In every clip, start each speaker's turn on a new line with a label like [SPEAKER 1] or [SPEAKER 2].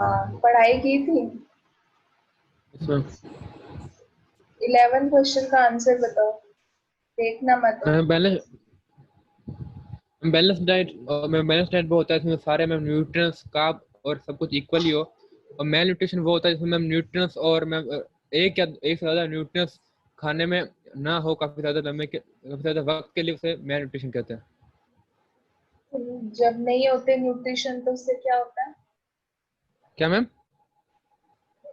[SPEAKER 1] हाँ, पढ़ाई की थी।
[SPEAKER 2] इसमें
[SPEAKER 1] 11 क्वेश्चन का आंसर बताओ, देखना मत।
[SPEAKER 2] बैलेंस बैलेंस डाइट, और मैं बैलेंस डाइट वो होता है इसमें सारे मैम न्यूट्रिएंट्स कार्ब और सब कुछ इक्वली हो। और मेल न्यूट्रिशन वो होता है जिसमें मैम न्यूट्रिएंट्स और मैम एक से ज्यादा न्यूट्रिएंट्स खाने में ना हो काफी ज्यादा वक्त के लिए, उसे मेल न्यूट्रिशन कहते हैं।
[SPEAKER 1] जब नहीं होते न्यूट्रिशन तो उससे क्या होता है?
[SPEAKER 2] क्या मैम?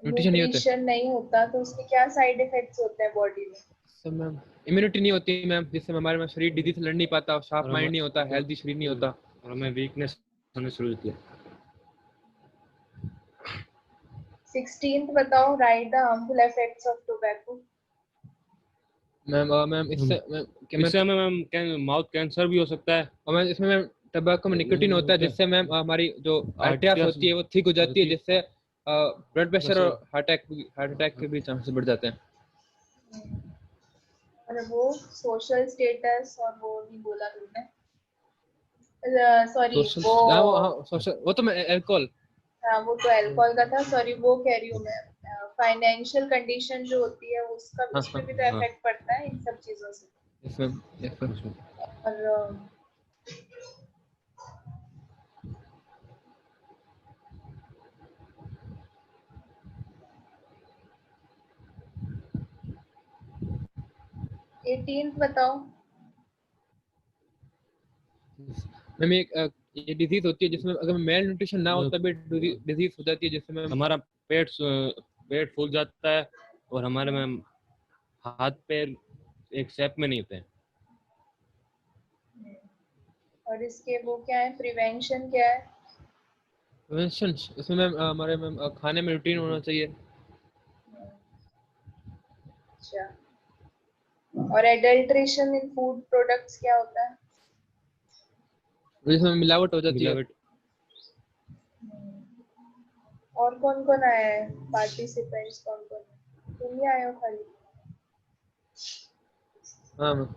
[SPEAKER 2] न्यूट्रिशन नहीं होते
[SPEAKER 1] न्यूट्रिशन नहीं होता तो उसके क्या साइड इफेक्ट्स होते हैं बॉडी में?
[SPEAKER 2] सब मैम, इम्यूनिटी नहीं होती मैम, जिससे हमारे में शरीर डिजीज से लड़ नहीं पाता, शार्प
[SPEAKER 3] और
[SPEAKER 2] माइंड नहीं होता, हेल्दी शरीर नहीं होता।
[SPEAKER 3] और हमें वीकनेस होने शुरू होती है।
[SPEAKER 1] 16th बताओ, right the harmful effects of tobacco.
[SPEAKER 2] Ma'am
[SPEAKER 3] इससे हमें मैम माउथ कैंसर भी हो सकता है।
[SPEAKER 2] और मैम इसमें मैम टबैको में निकोटीन होता है, जिससे मैम हमारी जो आर्टरियास होती है वो थिक हो जाती है, जिससे ब्लड प्रेशर और हार्ट अटैक के भी चांसेस बढ़ जाते हैं।
[SPEAKER 1] और वो सोशल स्टेटस और वो नहीं बोला तुमने, सॉरी
[SPEAKER 2] सोशल,
[SPEAKER 1] वो।
[SPEAKER 2] हाँ सोशल, वो तो मैं अल्कोहल।
[SPEAKER 1] हाँ, वो तो अल्कोहल का था, सॉरी वो कह रही हूँ मैं। फाइनेंशियल कंडीशन जो होती है उसका,
[SPEAKER 2] हाँ
[SPEAKER 1] उस
[SPEAKER 2] हाँ
[SPEAKER 1] पर भी तो
[SPEAKER 3] हाँ।
[SPEAKER 1] इफेक्ट पड़ता है इन सब चीजों से।
[SPEAKER 2] Yes ma'am, yes ma'am.
[SPEAKER 1] और 18th बताओ।
[SPEAKER 2] मैम ये डिजीज होती है जिसमें अगर मेल न्यूट्रिशन ना हो तभी डिजीज हो जाती है, जिससे मैम
[SPEAKER 3] हमारा पेट फूल जाता है और हमारे में हाथ पैर एक शेप में नहीं होते हैं।
[SPEAKER 1] और इसके वो क्या है, प्रिवेंशन क्या है?
[SPEAKER 2] प्रिवेंशन, इसमें मैम हमारे मैम खाने में रूटीन होना चाहिए।
[SPEAKER 1] अच्छा, और एडल्ट्रेशन इन फूड प्रोडक्ट्स क्या होता है?
[SPEAKER 2] जिसमें मिलावट हो जाती है।
[SPEAKER 3] मिलावट।
[SPEAKER 1] और कौन कौन आया है पार्टिसिपेंट्स, कौन कौन है? तुम ही आए हो खाली?
[SPEAKER 2] हाँ मैम।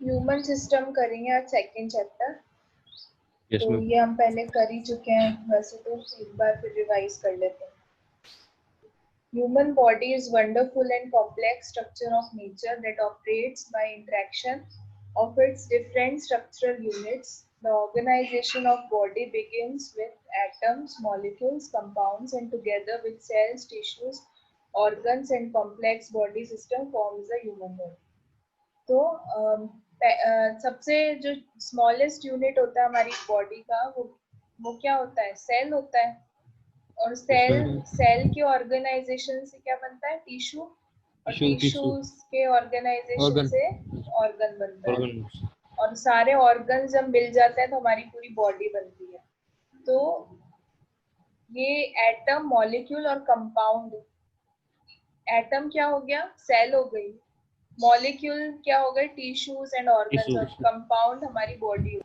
[SPEAKER 1] ह्यूमन सिस्टम करेंगे आज सेकंड चैप्टर।
[SPEAKER 3] यस
[SPEAKER 1] तो
[SPEAKER 3] मैम।
[SPEAKER 1] ये हम पहले कर ही चुके हैं वैसे, तो एक बार फिर रिवाइज कर लेते हैं। Human body is wonderful and complex structure of nature that operates by interaction of its different structural units. The organization of body begins with atoms, molecules, compounds, and together with cells, tissues, organs, and complex body system forms the human body. तो सबसे जो smallest unit होता है हमारी body का, वो क्या होता है? सेल होता है। और सेल सेल के ऑर्गेनाइजेशन से क्या बनता है? टिश्यू। और
[SPEAKER 3] टिश्यू
[SPEAKER 1] टिश्यूज के ऑर्गेनाइजेशन
[SPEAKER 2] ऑर्गन।
[SPEAKER 1] से ऑर्गन बनता है।
[SPEAKER 3] ऑर्गन।
[SPEAKER 1] और सारे ऑर्गन जब मिल जाते हैं तो हमारी पूरी बॉडी बनती है। तो ये एटम, मॉलिक्यूल और कंपाउंड। एटम क्या हो गया? सेल हो गई। मॉलिक्यूल क्या हो गए? Tissues and organs.
[SPEAKER 3] टिश्यू।
[SPEAKER 1] और कंपाउंड हमारी बॉडी।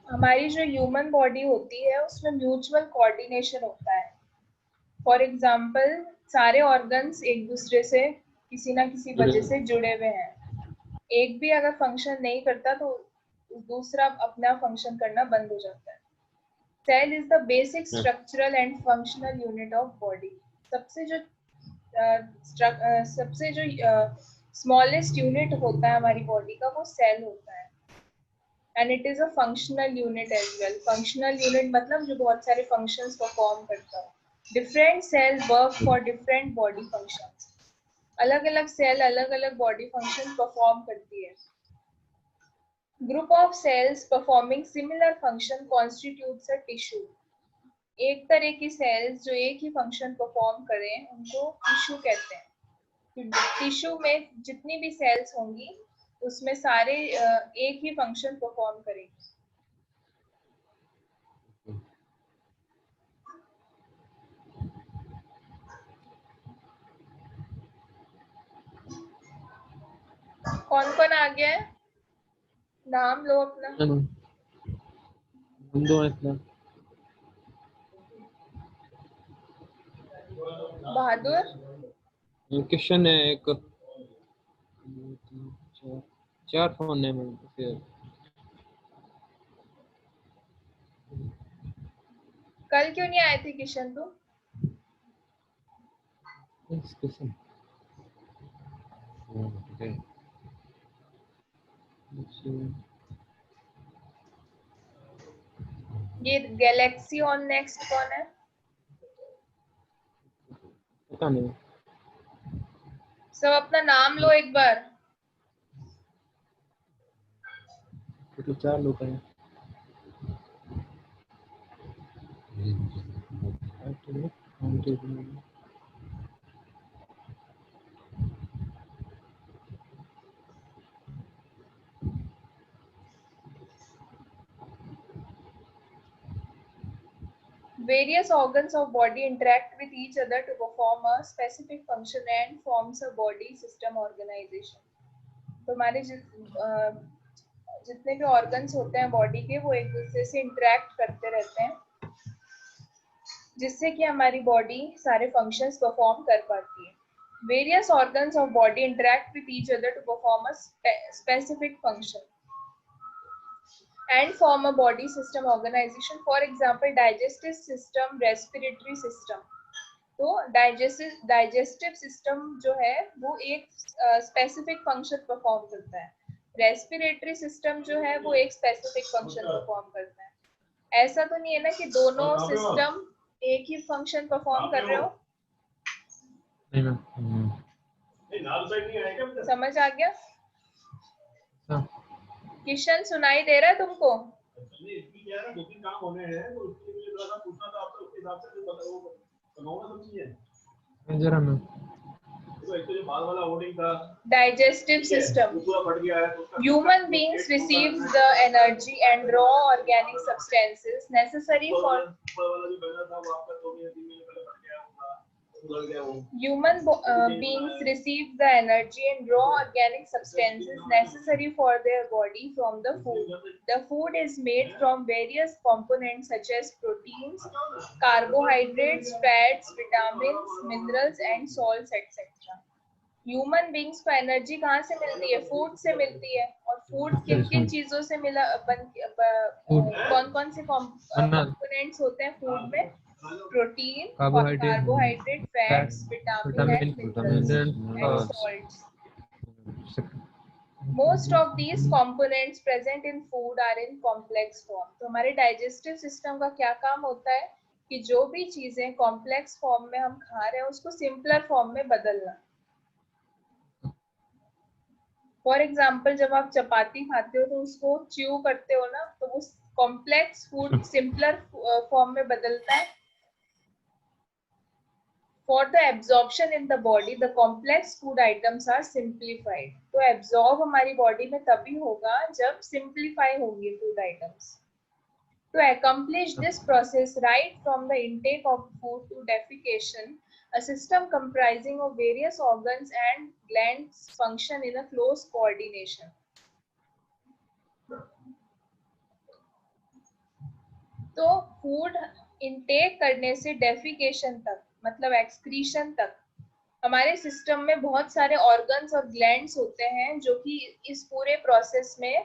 [SPEAKER 1] हमारी जो ह्यूमन बॉडी होती है उसमें म्यूचुअल कोऑर्डिनेशन होता है। फॉर एग्जाम्पल, सारे ऑर्गन्स एक दूसरे से किसी ना किसी वजह से जुड़े हुए हैं। एक भी अगर फंक्शन नहीं करता तो दूसरा अपना फंक्शन करना बंद हो जाता है। Cell is the basic structural and functional unit of body. सबसे जो स्मॉलेस्ट यूनिट होता है हमारी बॉडी का, वो सेल होता है। And it is a functional unit as well. Functional unit मतलब जो बहुत सारे फंक्शंस परफॉर्म करता है। Different cell work for different body functions. अलग अलग सेल अलग अलग बॉडी फंक्शन परफॉर्म करती है। Group of cells performing similar function constitutes a tissue. एक तरह की सेल्स जो एक ही फंक्शन परफॉर्म करें उनको टिश्यू कहते हैं। टिश्यू में जितनी भी सेल्स होंगी उसमें सारे एक ही फंक्शन परफॉर्म करेंगे। कौन कौन आ गया है? नाम लो अपना।
[SPEAKER 2] हम दो हैं इतना।
[SPEAKER 1] बहादुर,
[SPEAKER 2] क्वेश्चन है एक, चार, चार फोन है मेरे पास।
[SPEAKER 1] कल क्यों नहीं आए थे किशन तुम?
[SPEAKER 2] क्वेश्चन
[SPEAKER 1] ये गैलेक्सी ऑन नेक्स्ट कौन है?
[SPEAKER 2] पता नहीं।
[SPEAKER 1] सब अपना नाम लो एक बार।
[SPEAKER 2] तो चार लोग हैं।
[SPEAKER 1] Various organs of body interact with each other to perform a specific function and forms a body system organization. तो हमारे जितने भी ऑर्गन्स होते हैं बॉडी के, वो एक दूसरे से इंटरेक्ट करते रहते हैं, जिससे कि हमारी बॉडी सारे फंक्शंस परफॉर्म कर पाती है. Various organs of body interact with each other to perform a specific function and form a body system organization. For example, digestive system, respiratory system. तो डाइजेस्टिव सिस्टम जो है वो एक स्पेसिफिक फंक्शन परफॉर्म करता है. रेस्पिरेटरी सिस्टम जो है वो एक स्पेसिफिक फंक्शन परफॉर्म करता है. ऐसा तो नहीं है ना कि दोनों सिस्टम एक ही फंक्शन परफॉर्म कर रहे हो?
[SPEAKER 2] नहीं मैम.
[SPEAKER 1] समझ आ गया?
[SPEAKER 2] हाँ.
[SPEAKER 1] किशन सुनाई दे रहा है तुमको?
[SPEAKER 2] जरा ma'am.
[SPEAKER 1] Digestive system. Human beings receive the energy and raw organic substances necessary for beings receive the energy and raw organic substances necessary for their body from the food. The food is made from various components such as proteins, carbohydrates, fats, vitamins, minerals and salts etc. Human beings को energy कहाँ से मिलती है? Food से मिलती है. और food किन किन चीजों से मिला कौन कौन से कंपोनेंट्स होते हैं फूड में? Protein, carbohydrate, fats, vitamin and salts. Most of these components present in food are in complex form. तो हमारे डाइजेस्टिव सिस्टम का क्या काम होता है कि जो भी चीजें कॉम्प्लेक्स फॉर्म में हम खा रहे हैं उसको सिंपलर फॉर्म में बदलना. फॉर एग्जाम्पल, जब आप चपाती खाते हो तो उसको च्यू करते हो ना, तो वो कॉम्प्लेक्स फूड सिंपलर फॉर्म में बदलता है. For the absorption in the body the complex food items are simplified. तो एब्जॉर्ब हमारी बॉडी में तभी होगा जब सिंप्लीफाई होंगे food items. To accomplish this process right from the intake of food to defecation, a system comprising of various organs and glands function in a close coordination. तो food intake करने से defecation तक, मतलब excretion तक, हमारे system में बहुत सारे ऑर्गन्स और ग्लैंड्स होते हैं जो कि इस पूरे प्रोसेस में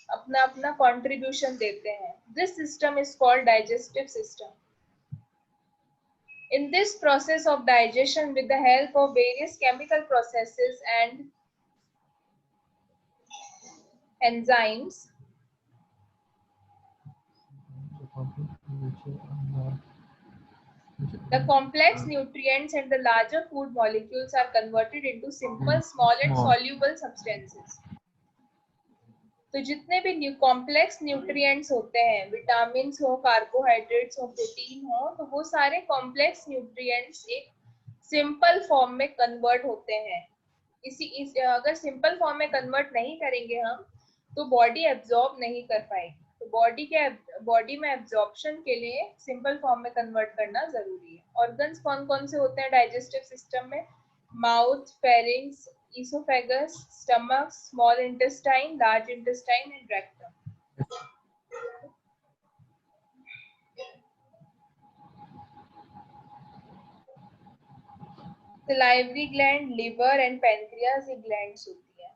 [SPEAKER 1] अपना अपना कंट्रीब्यूशन देते हैं. This system is called digestive system. In this process of digestion, with the help of various chemical processes and enzymes, the complex nutrients and the larger food molecules are converted into simple, small and soluble substances. तो जितने भी complex nutrients होते हैं, vitamin हो, carbohydrates हो, protein हो, तो वो सारे कॉम्प्लेक्स न्यूट्रिएंट्स एक सिंपल फॉर्म में कन्वर्ट होते हैं. अगर सिंपल फॉर्म में कन्वर्ट नहीं करेंगे हम तो बॉडी एब्जॉर्ब नहीं कर पाएगी. तो बॉडी में एब्जॉर्प्शन के लिए सिंपल फॉर्म में कन्वर्ट करना जरूरी है. ऑर्गन्स कौन कौन से होते हैं डाइजेस्टिव सिस्टम में? Mouth, pharynx, esophagus, stomach, small intestine, large intestine, and rectum. Salivary gland, liver, and pancreas ये glands होती हैं.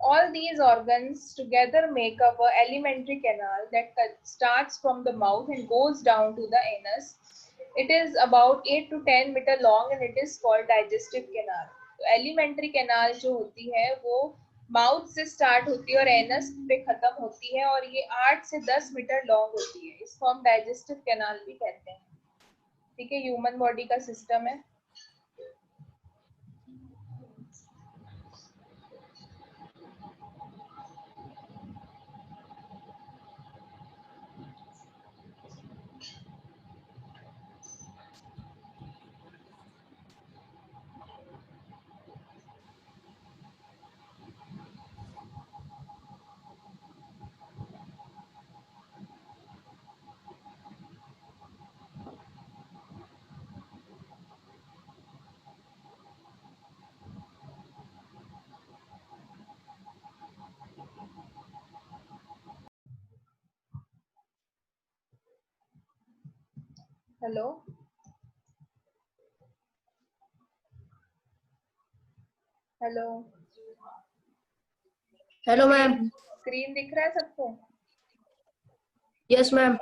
[SPEAKER 1] All these organs together make up a alimentary canal that starts from the mouth and goes down to the anus. It is about 8 to 10 meter long and it is called digestive canal. तो alimentary canal जो होती है वो mouth से start होती है और anus पे खत्म होती है और ये 8 से 10 मीटर लॉन्ग होती है. इसको हम डाइजेस्टिव कैनाल भी कहते हैं. ठीक है, ह्यूमन बॉडी का सिस्टम है. Hello hello
[SPEAKER 4] hello ma'am.
[SPEAKER 1] Screen दिख रहा है सबको?
[SPEAKER 4] Yes ma'am.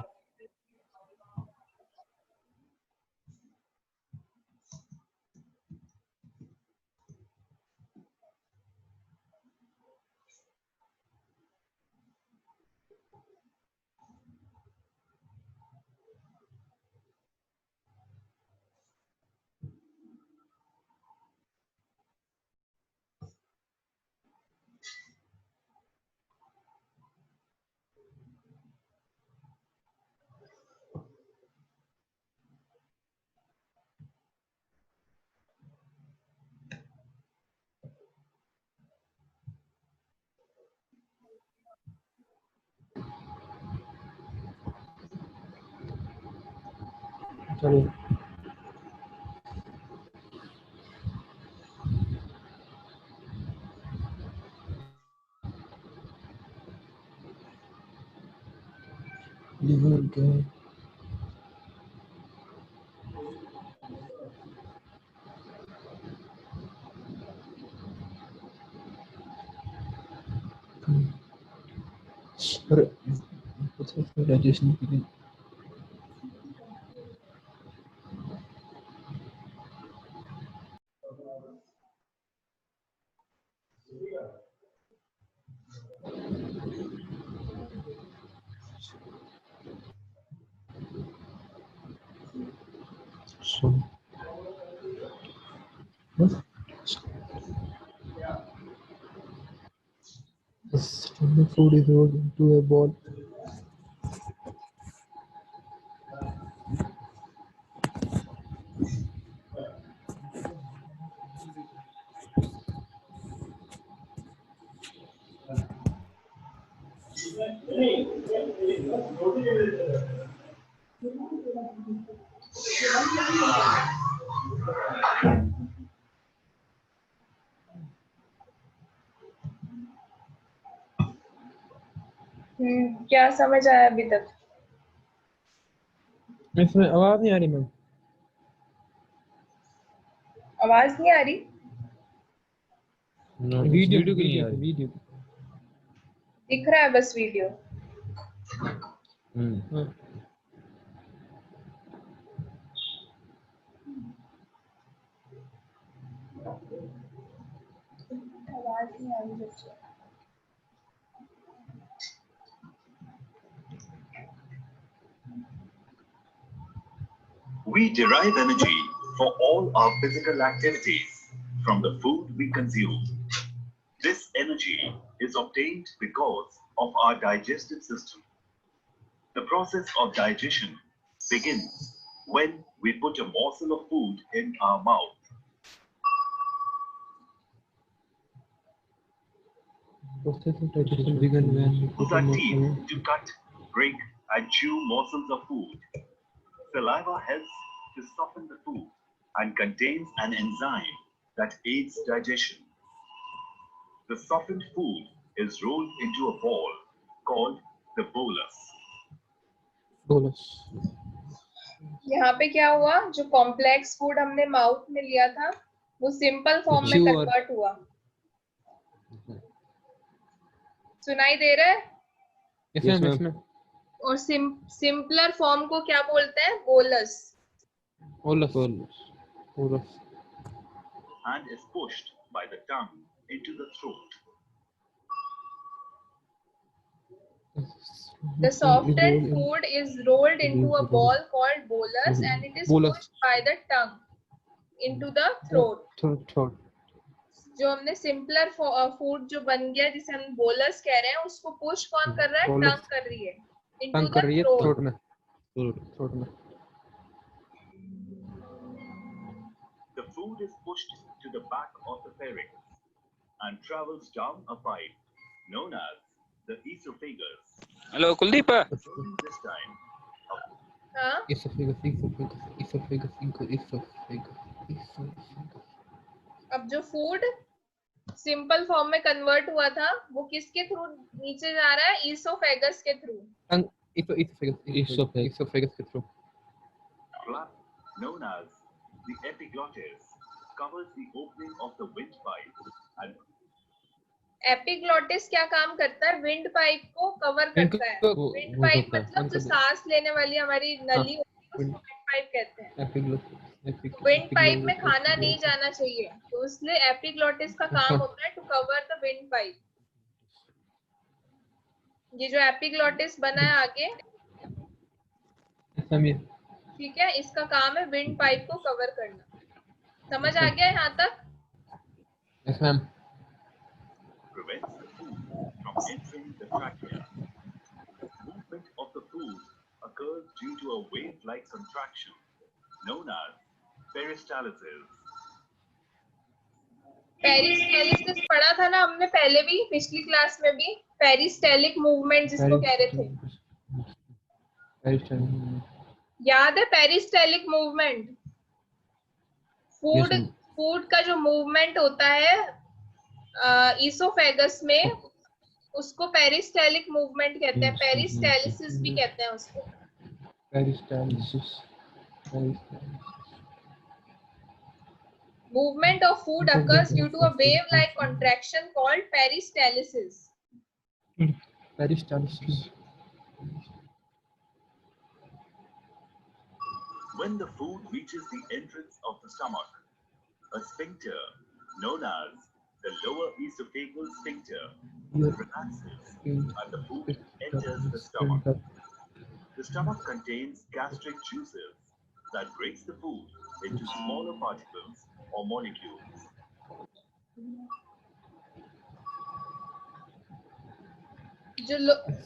[SPEAKER 2] चलो liver gland, और डाइजेशन के लिए so the stomach food is rolled into a ball.
[SPEAKER 1] क्या समझ आया अभी तक?
[SPEAKER 2] इसमें आवाज नहीं आ रही मैम.
[SPEAKER 1] आवाज नहीं आ रही?
[SPEAKER 2] वीडियो
[SPEAKER 3] वीडियो की नहीं आ रही.
[SPEAKER 2] वीडियो
[SPEAKER 1] दिख रहा है बस वीडियो. आवाज नहीं आ रही बच्चों.
[SPEAKER 5] We derive energy for all our physical activities from the food we consume. This energy is obtained because of our digestive system. The process of digestion begins when we put a morsel of food in our mouth.
[SPEAKER 2] process of digestion begin when we
[SPEAKER 5] Use
[SPEAKER 2] put a
[SPEAKER 5] our
[SPEAKER 2] morsel
[SPEAKER 5] teeth to cut, break, and chew morsels of food. Saliva helps to soften the food and contains an enzyme that aids digestion. The softened food is rolled into a ball called the bolus.
[SPEAKER 2] Bolus
[SPEAKER 1] यहाँ पे क्या हुआ, जो complex food हमने mouth में लिया था वो सिंपल फॉर्म में
[SPEAKER 2] Chew और-
[SPEAKER 1] कन्वर्ट हुआ। सुनाई दे रहा है?
[SPEAKER 2] yes
[SPEAKER 3] Yes,
[SPEAKER 2] ma'am,
[SPEAKER 3] ma'am.
[SPEAKER 2] yes ma'am.
[SPEAKER 1] और सिंपलर फॉर्म को क्या बोलते हैं? Bolus.
[SPEAKER 2] Bolus bolus
[SPEAKER 5] And is pushed by the tongue into the throat.
[SPEAKER 1] The softened food is rolled into a ball called bolus and it is
[SPEAKER 2] Bolus.
[SPEAKER 1] pushed by the tongue into the throat.
[SPEAKER 2] Throat
[SPEAKER 1] जो हमने simpler food जो बन गया जिसे हम bolus कह रहे हैं उसको पुश कौन कर रहा है?
[SPEAKER 2] Bolus.
[SPEAKER 1] टंग कर रही है into
[SPEAKER 2] टंग
[SPEAKER 1] the
[SPEAKER 2] कर रही है
[SPEAKER 1] throat.
[SPEAKER 2] थ्रोट में
[SPEAKER 3] Throat.
[SPEAKER 2] थ्रोट में
[SPEAKER 5] The food is pushed to the back of the pharynx and travels down a pipe known as the esophagus.
[SPEAKER 6] Hello Kuldeep
[SPEAKER 5] During this time,
[SPEAKER 1] हाँ, अब जो फूड सिंपल फॉर्म में convert हुआ था वो किसके थ्रू नीचे जा रहा है? ईसोफेगस के थ्रू।
[SPEAKER 2] टंग इसोफेगस के through
[SPEAKER 5] flap known as the epiglottis covers the opening of the windpipe and
[SPEAKER 1] epiglottis क्या काम करता है? विंड पाइप को कवर करता है।
[SPEAKER 2] को-
[SPEAKER 1] विंड
[SPEAKER 3] वो
[SPEAKER 1] पाइप
[SPEAKER 3] करता है,
[SPEAKER 1] मतलब जो
[SPEAKER 2] बंद कर
[SPEAKER 1] सांस लेने वाली हमारी नली होती है उसको विंड पाइप कहते हैं। विंड पाइप में खाना नहीं जाना चाहिए तो इसलिए एपिग्लोटिस का काम होता है to cover the wind pipe. ये जो एपिग्लोटिस बना है आगे,
[SPEAKER 2] समीर
[SPEAKER 1] ठीक है, इसका काम है विंड पाइप को कवर करना। समझ आ गया यहाँ तक?
[SPEAKER 2] Yes ma'am
[SPEAKER 5] prevents the food from entering the trachea. Movement of the food occurs due to a wave-like contraction known as peristalsis.
[SPEAKER 1] पेरिस्टेलिसिस पढ़ा था ना हमने पहले भी, पिछली क्लास में भी। पेरिस्टेलिक मूवमेंट जिसको कह रहे थे, याद है? पेरिस्टेलिक मूवमेंट फूड
[SPEAKER 3] ma'am.
[SPEAKER 1] फूड का जो मूवमेंट होता है ईसोफेगस में उसको पेरिस्टेलिक मूवमेंट कहते हैं। पेरिस्टेलिसिस भी कहते हैं उसको। Movement of food occurs due to a wave-like contraction called peristalsis.
[SPEAKER 5] When the food reaches the entrance of the stomach, a sphincter known as the lower esophageal sphincter relaxes and the food enters the stomach. The stomach contains gastric juices that breaks the food into smaller particles or molecules.
[SPEAKER 1] जो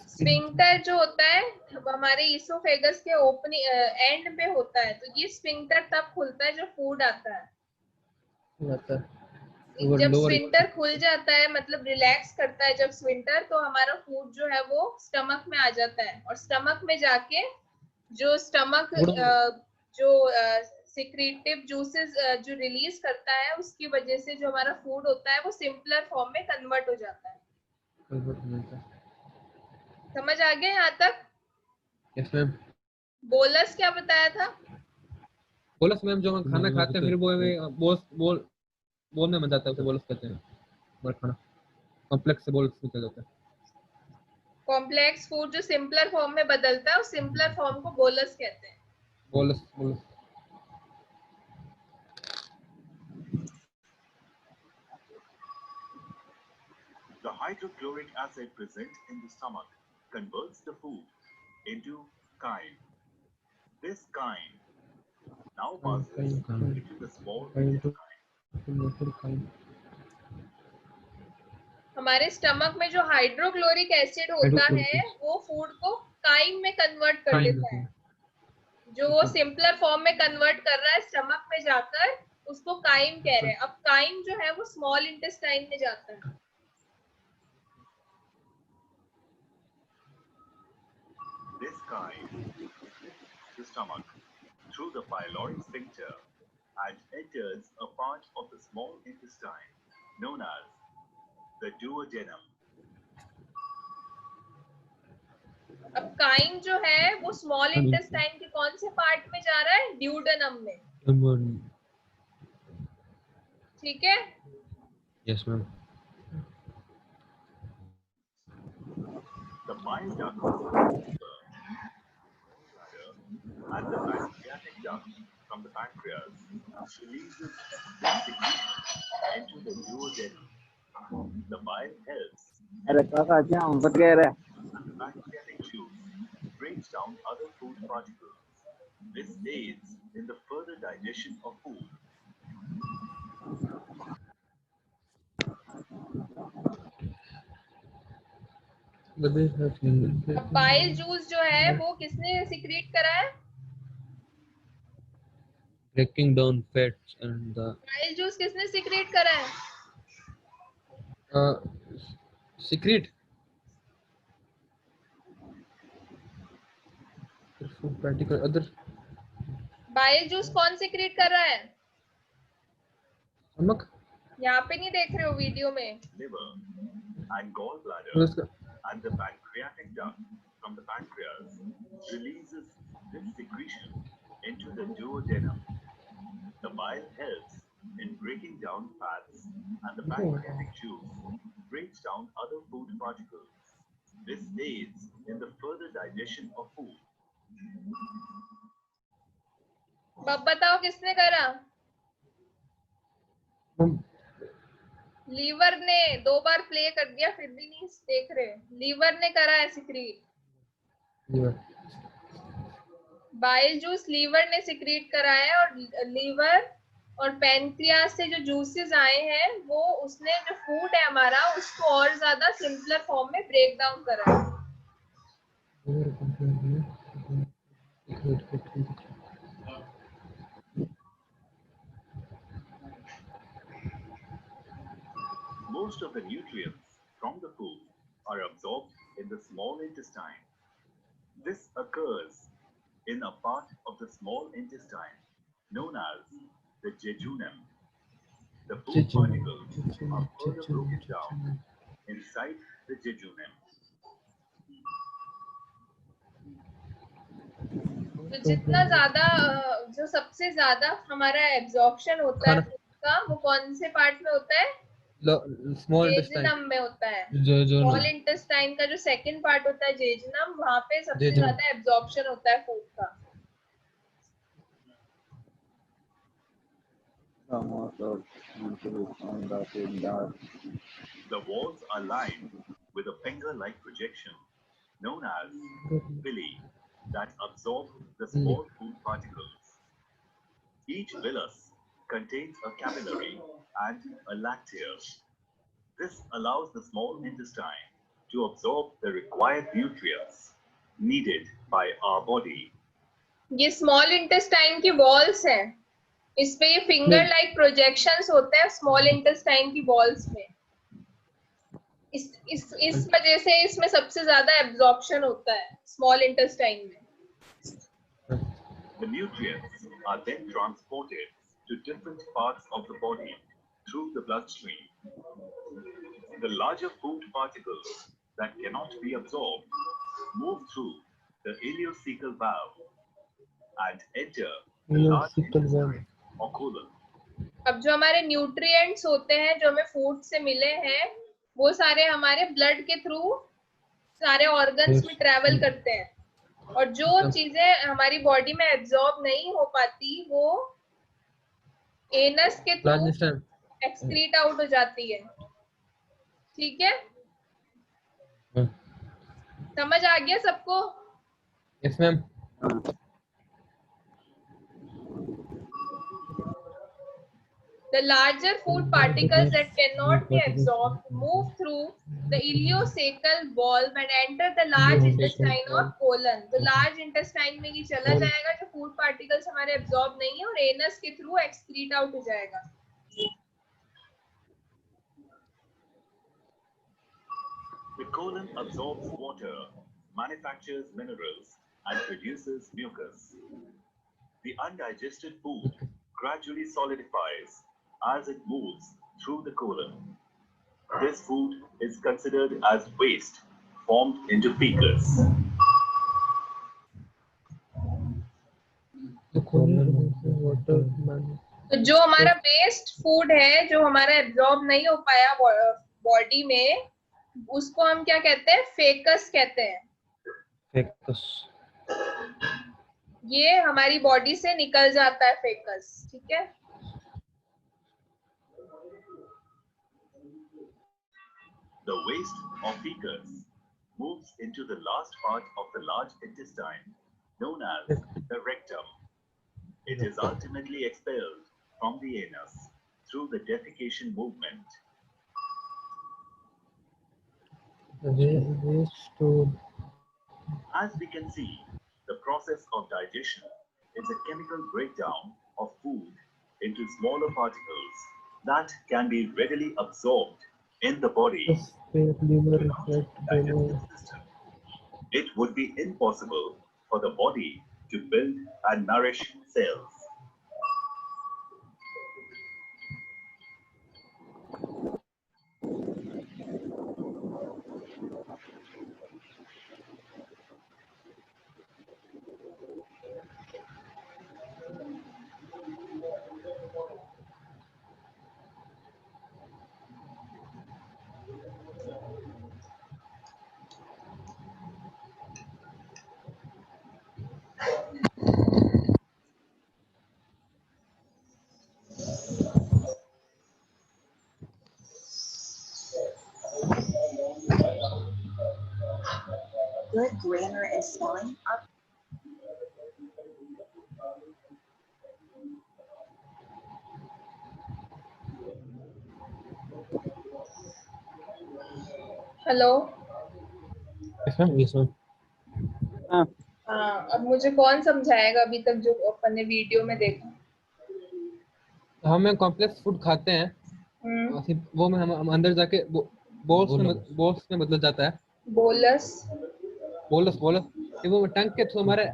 [SPEAKER 1] sphincter जो होता है वो हमारे oesophagus के opening and पे होता है, तो ये स्फिंक्टर तब खुलता है जब फूड आता है। जब स्फिंक्टर खुल जाता है मतलब रिलैक्स करता है जब स्फिंक्टर, तो हमारा फूड जो है वो स्टमक में आ जाता है और स्टमक में जाके जो स्टमक जो सिक्रीटिव जूसेस जो रिलीज करता है उसकी वजह से जो हमारा फूड होता है वो सिंपलर फॉर्म में कन्वर्ट हो जाता है। समझ आ गया यहाँ तक?
[SPEAKER 2] Yes ma'am.
[SPEAKER 1] बोलस क्या बताया था?
[SPEAKER 2] बोलस मैम जो हम खाना खाते हैं फिर वो बोल में जाता है उसे बोलस कहते हैं। और खाना कॉम्प्लेक्स से बोलस निकल जाता है।
[SPEAKER 1] कॉम्प्लेक्स फूड जो सिंपलर फॉर्म में बदलता है उस सिंपलर फॉर्म को बोलस कहते हैं।
[SPEAKER 2] Bolus
[SPEAKER 5] The hydrochloric acid present in the stomach converts the food into chyme. This chyme now passes into the small intestine.
[SPEAKER 1] हमारे स्टमक में जो हाइड्रोक्लोरिक एसिड होता है वो फूड को काइम में कन्वर्ट कर देता है। जो वो सिंपलर फॉर्म में कन्वर्ट कर रहा है स्टमक में जाकर उसको काइम कह रहे हैं। अब काइम जो है वो स्मॉल इंटेस्टाइन में जाता है।
[SPEAKER 5] This chyme the stomach through the pyloric sphincter and enters a part of the small intestine known as the duodenum.
[SPEAKER 1] अब काइम जो है वो स्मॉल इंटेस्टाइन के कौन से पार्ट में जा रहा है? ड्यूडेनम में. ठीक है.
[SPEAKER 3] Yes, ma'am.
[SPEAKER 5] The bile duct and the pancreatic duct from the pancreas releases the secretion into the duodenum. The bile helps
[SPEAKER 6] अरे काका क्या बच गए रे
[SPEAKER 5] and the pancreatic juice breaks down other food particles. This aids in the further digestion of food.
[SPEAKER 1] अब bile juice जो है वो किसने सिक्रीट करा है?
[SPEAKER 3] Breaking down fats and the
[SPEAKER 1] bile juice किसने सिक्रीट करा है?
[SPEAKER 2] Secret particle other
[SPEAKER 1] bile juice कौन सिक्रीट कर रहा है?
[SPEAKER 2] नमक
[SPEAKER 1] यहाँ पे नहीं देख रहे हो वीडियो में?
[SPEAKER 5] Liver and gallbladder
[SPEAKER 2] उसका
[SPEAKER 5] and the pancreatic duct from the pancreas releases this secretion into the duodenum. The bile helps in breaking down fats and the pancreatic juice breaks down other food particles. This aids in the further digestion of food.
[SPEAKER 1] अब बताओ किसने करा? Liver ने. 2 बार play कर दिया फिर भी नहीं देख रहे. लीवर ने करा है सिक्रीट. बाइल जूस लीवर ने सिक्रीट करा है और लीवर और पैनक्रियास से जो जूसेस आए हैं वो उसने जो फूड है हमारा उसको और ज्यादा सिंपलर फॉर्म में ब्रेक डाउन करा है.
[SPEAKER 5] Most of the nutrients from the food are absorbed in the small intestine. This occurs in a part of the small intestine known as the jejunum. The food particles are further broken down inside the jejunum.
[SPEAKER 1] तो जितना ज्यादा जो सबसे ज्यादा हमारा absorption होता है food का वो कौन से पार्ट में होता है?
[SPEAKER 2] स्मॉल इंटेस्टाइन
[SPEAKER 1] जेजुनम में होता है.
[SPEAKER 2] जो
[SPEAKER 1] स्मॉल इंटेस्टाइन का जो सेकंड पार्ट होता है जेजुनम, वहां पे सबसे
[SPEAKER 2] जेजुनम.
[SPEAKER 1] ज्यादा एब्जॉर्प्शन होता है फूड का.
[SPEAKER 5] The walls are lined with a finger-like projection known as villi that absorb the small food particles. Each villus contains a capillary and a lacteal. This allows the small intestine to absorb the required nutrients needed by our body.
[SPEAKER 1] ये small intestine की walls हैं. इस पे ये finger like projections होते हैं small intestine की walls में. इस वजह से इसमें सबसे ज्यादा एब्जॉर्प्शन होता है स्मॉल इंटेस्टाइन में.
[SPEAKER 5] The nutrients are then transported to different parts of the body through the bloodstream. The larger food particles that cannot be absorbed move through the ileocecal valve and enter the large intestine or colon.
[SPEAKER 1] अब जो हमारे nutrients होते हैं जो हमें food से मिले हैं वो सारे हमारे ब्लड के थ्रू सारे ऑर्गन्स में ट्रैवल करते हैं और जो चीजें हमारी बॉडी में एब्जॉर्ब नहीं हो पाती वो एनस के थ्रू एक्सक्रीट आउट हो जाती है. ठीक है, समझ आ गया सबको?
[SPEAKER 2] Yes ma'am.
[SPEAKER 1] The larger food particles that cannot be absorbed move through the ileocecal valve and enter the large intestine or colon. तो large intestine में ये चला जाएगा जो food particles हमारे absorb नहीं है और anus के through excrete out हो जाएगा.
[SPEAKER 5] The colon absorbs water, manufactures minerals, and produces mucus. The undigested food gradually solidifies as it moves through the colon. This food is considered as waste formed into fecus.
[SPEAKER 1] तो जो हमारा waste food है, जो हमारा absorb नहीं हो पाया body में, उसको हम क्या कहते हैं? फेकस कहते हैं।
[SPEAKER 3] फेकस।
[SPEAKER 1] ये हमारी बॉडी से निकल जाता है फेकस, ठीक है।
[SPEAKER 5] The waste of fecus moves into the last part of the large intestine known as the rectum. It is ultimately expelled from the anus through the defecation movement. As we can see, the process of digestion is a chemical breakdown of food into smaller particles that can be readily absorbed in the body. Digestive system. It would be impossible for the body to build and nourish cells.
[SPEAKER 7] Good grammar and spelling are
[SPEAKER 1] hello.
[SPEAKER 3] Yes, ma'am.
[SPEAKER 1] हाँ, अब मुझे कौन समझाएगा अभी तक जो अपन ने video में देखा?
[SPEAKER 2] हम कॉम्प्लेक्स फूड खाते हैं, वो में हम अंदर जाके बोल्स में बदल जाता है।
[SPEAKER 1] बोलस
[SPEAKER 2] ये वो टंग के थ्रू हमारे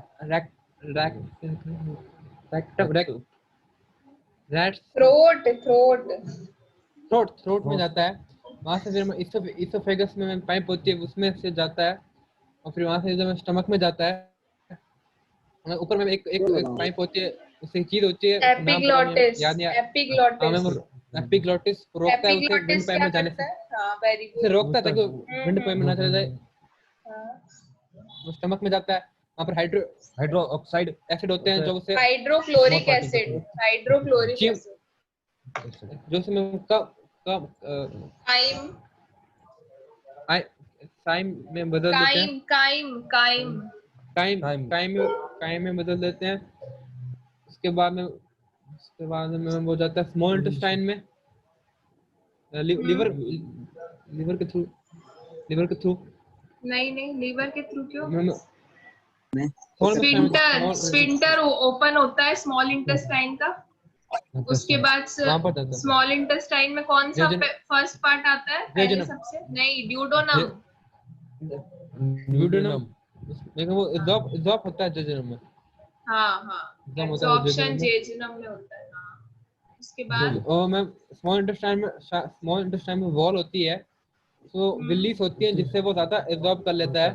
[SPEAKER 2] थ्रोट में जाता है। वहां से फिर इसोफेगस में पाइप होती है, उसमें से जाता है, और फिर वहां से जब स्टमक में जाता है, ऊपर में एक पाइप होती है, उससे एक चीज होती है,
[SPEAKER 1] एपिग्लॉटिस।
[SPEAKER 2] एपिग्लॉटिस रोकता है उसे विंड पाइप में जाने से।
[SPEAKER 1] हाँ, वेरी गुड।
[SPEAKER 2] उसे रोकता है ताकि विंड पाइप में ना चला जाए। वो स्टमक में जाता है, वहां पर हाइड्रो ऑक्साइड एसिड होते हैं, जो उसे
[SPEAKER 1] हाइड्रोक्लोरिक एसिड
[SPEAKER 2] जो उसमें काइम में बदल देते हैं। काइम में बदल देते हैं। उसके बाद में वो जाता है स्मॉल इंटेस्टाइन में, लीवर के थ्रू।
[SPEAKER 1] नहीं, लीवर के थ्रू क्यों?
[SPEAKER 2] स्फिंक्टर
[SPEAKER 1] स्फिंक्टर ओपन होता है स्मॉल इंटेस्टाइन का। उसके बाद स्मॉल इंटेस्टाइन में कौन सा फर्स्ट पार्ट आता है पहले सबसे? नहीं, ड्यूडोनम।
[SPEAKER 2] लेकिन वो एब्जॉर्ब होता है जेजुनम में।
[SPEAKER 1] हाँ, एब्जॉर्प्शन जेजुनम में होता है। उसके बाद
[SPEAKER 2] और मैं स्मॉल इंटेस्टाइन में वॉल होती है, तो विलीस होती है, जिससे वो ज्यादा एब्जॉर्ब कर लेता है।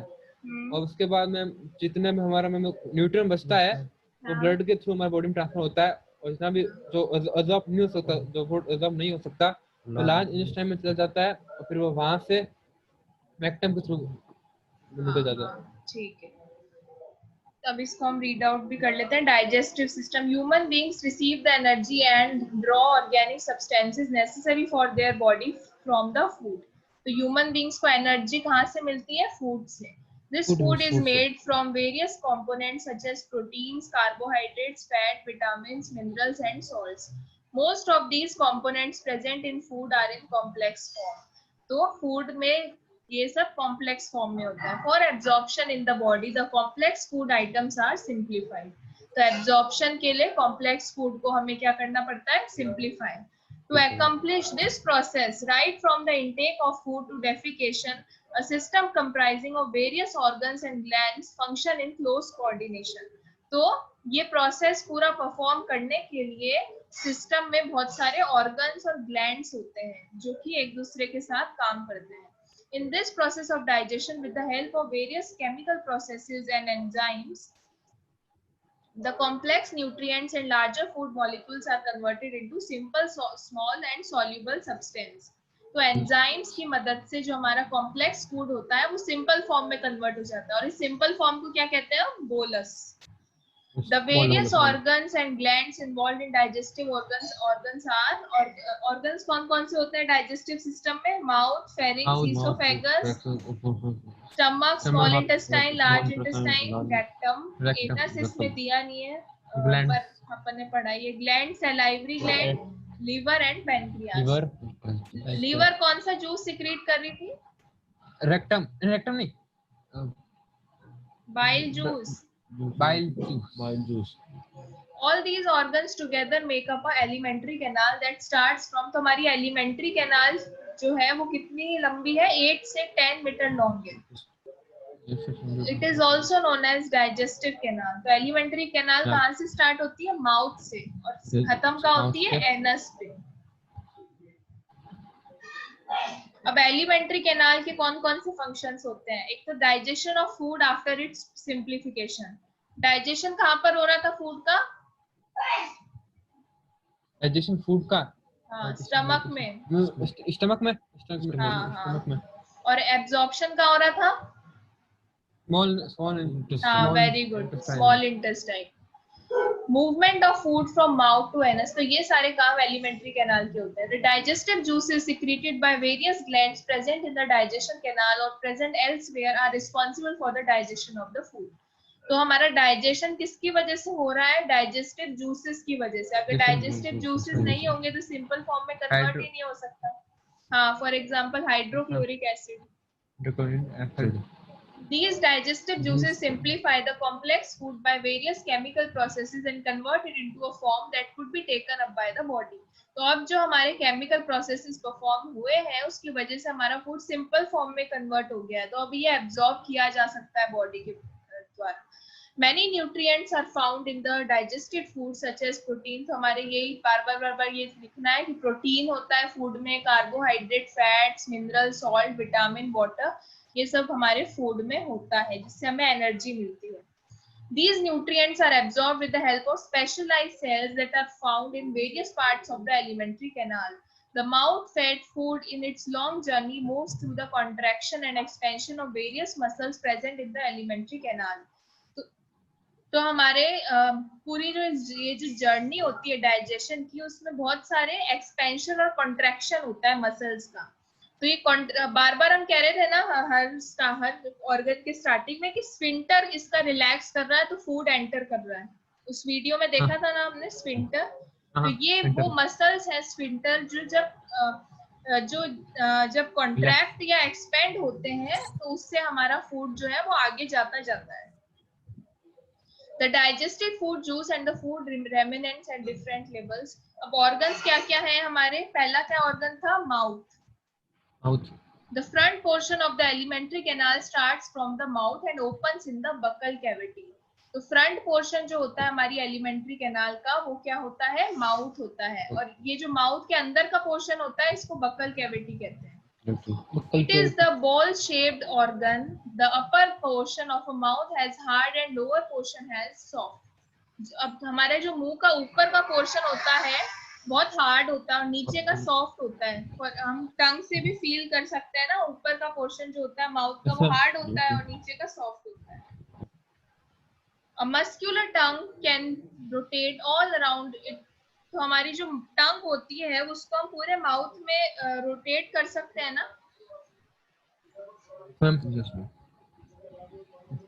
[SPEAKER 2] और उसके बाद में जितने में हमारा में न्यूट्रिएंट बचता है, वो ब्लड के थ्रू हमारे बॉडी में ट्रांसफर होता है। और जितना भी जो एब्जॉर्ब नहीं हो सकता, जो फूड एब्जॉर्ब नहीं हो सकता, वो लार्ज इंटेस्टाइन में चला जाता है, और फिर वो वहां से रेक्टम के थ्रू निकल जाता है।
[SPEAKER 1] ठीक है, अब इसको हम रीड आउट भी कर लेते हैं। Digestive system. Human beings receive the energy and draw organic substances necessary for their body from the food. तो ह्यूमन बीइंग्स को एनर्जी कहाँ से मिलती है? फूड से। This food is made from various components such as proteins, carbohydrates, fat, vitamins, minerals, and salts. Most of these components present in food are in complex form. तो food में ये सब complex form में होता है. For absorption in the body, the complex food items are simplified. तो absorption के लिए complex food को हमें क्या करना पड़ता है? Simplify. To accomplish this process, right from the intake of food to defecation, a system comprising of various organs and glands function in close coordination. तो ये प्रोसेस पूरा परफॉर्म करने के लिए सिस्टम में बहुत सारे ऑर्गन्स और ग्लैंड्स होते हैं जो कि एक दूसरे के साथ काम करते हैं. In this process of digestion, with the help of various chemical processes and enzymes, the complex nutrients and larger food molecules are converted into simple, small and soluble substance. तो एंजाइम्स की मदद से जो हमारा कॉम्प्लेक्स फूड होता है वो simple form में कन्वर्ट हो जाता है और इस सिंपल फॉर्म को क्या कहते हैं? Bolus. The various organs and glands involved in digestive organs are organs कौन-कौन से होते हैं digestive system में? Mouth, pharynx, esophagus, stomach, small intestine, large intestine, rectum. Anus इसमें दिया नहीं है, पर अपन ने पढ़ा ये gland, salivary gland, liver and pancreas. Liver कौन सा जूस secrete कर रही थी?
[SPEAKER 2] रेक्टम नहीं,
[SPEAKER 1] Bile juice.
[SPEAKER 2] bile juice.
[SPEAKER 1] All these organs together make up a alimentary canal that starts from. तो हमारी alimentary canal जो है वो कितनी लंबी है? 8 से 10 मीटर लॉन्ग है. It is also known as digestive canal. तो alimentary canal कहाँ से start होती है? माउथ से और खत्म कहाँ होती है? एनस पे. अब एलिमेंट्री कैनाल के कौन कौन से फंक्शंस होते हैं? एक तो digestion of food after its simplification. Digestion कहाँ पर हो रहा था फूड का?
[SPEAKER 2] डाइजेशन फूड का
[SPEAKER 1] स्टमक में.
[SPEAKER 2] स्टमक में.
[SPEAKER 1] और एब्जॉर्प्शन कहाँ हो रहा था?
[SPEAKER 2] Small intestine.
[SPEAKER 1] Very good, small intestine. Movement of food from mouth to anus. तो ये सारे काम एलिमेंट्री कैनाल के होते हैं. The digestive juices secreted by various glands present in the digestion canal और present elsewhere are responsible for the digestion of the food. तो हमारा डाइजेशन किसकी वजह से हो रहा है? डाइजेस्टिव जूसेस की वजह से. अगर डाइजेस्टिव जूसेस नहीं होंगे तो सिंपल फॉर्म में कन्वर्ट ही नहीं हो सकता. हाँ, for example hydrochloric acid. These digestive juices simplify the complex food by various chemical processes and convert it into a form that could be taken up by the body. तो अब जो हमारे chemical processes perform हुए हैं उसकी वजह से हमारा फूड सिंपल फॉर्म में कन्वर्ट हो गया है. तो अब ये एब्जॉर्ब किया जा सकता है बॉडी के द्वारा. Many nutrients are found in the digested food such as protein. तो हमारे यही बार बार ये लिखना है कि प्रोटीन होता है फूड में, carbohydrate, fats, mineral, salt, vitamin, water, ये सब हमारे फूड में होता है जिससे हमें एनर्जी मिलती है. These nutrients are absorbed with the help of specialized cells that are found in various parts of the alimentary canal. The mouth-fed food in its long journey moves through the contraction and expansion of various muscles present in the alimentary canal. तो हमारे पूरी ये जो journey होती है digestion की उसमें बहुत सारे एक्सपेंशन और कॉन्ट्रैक्शन होता है मसल्स का. तो ये बार बार हम कह रहे थे ना हर ऑर्गन के स्टार्टिंग में कि स्फिंक्टर इसका रिलैक्स कर रहा है तो फूड एंटर कर रहा है. उस वीडियो में देखा था ना हमने स्फिंक्टर. तो ये वो मसल्स है स्फिंक्टर जो जब कॉन्ट्रैक्ट या एक्सपेंड होते हैं तो उससे हमारा फूड जो है वो आगे जाता है. The digested food juice and the food remnants at different levels. अब organs क्या क्या है हमारे? पहला क्या organ था? Mouth. The front portion of the alimentary canal starts from the mouth and opens in the buccal cavity. तो front portion जो होता है हमारी alimentary canal का वो क्या होता है? Mouth होता है. और ये जो mouth के अंदर का portion होता है इसको buccal cavity कहते हैं. It is the ball-shaped organ. The upper portion of a mouth has hard and lower portion has soft. अब हमारे जो मुंह का ऊपर का पोर्शन होता है बहुत हार्ड होता है और नीचे का सॉफ्ट होता है. और हम टंग से भी फील कर सकते हैं ना, ऊपर का पोर्शन जो होता है माउथ का वो हार्ड होता है और नीचे का सॉफ्ट होता है. A muscular tongue can rotate all around it. तो हमारी जो टंग होती है उसको हम पूरे माउथ में रोटेट कर सकते हैं ना.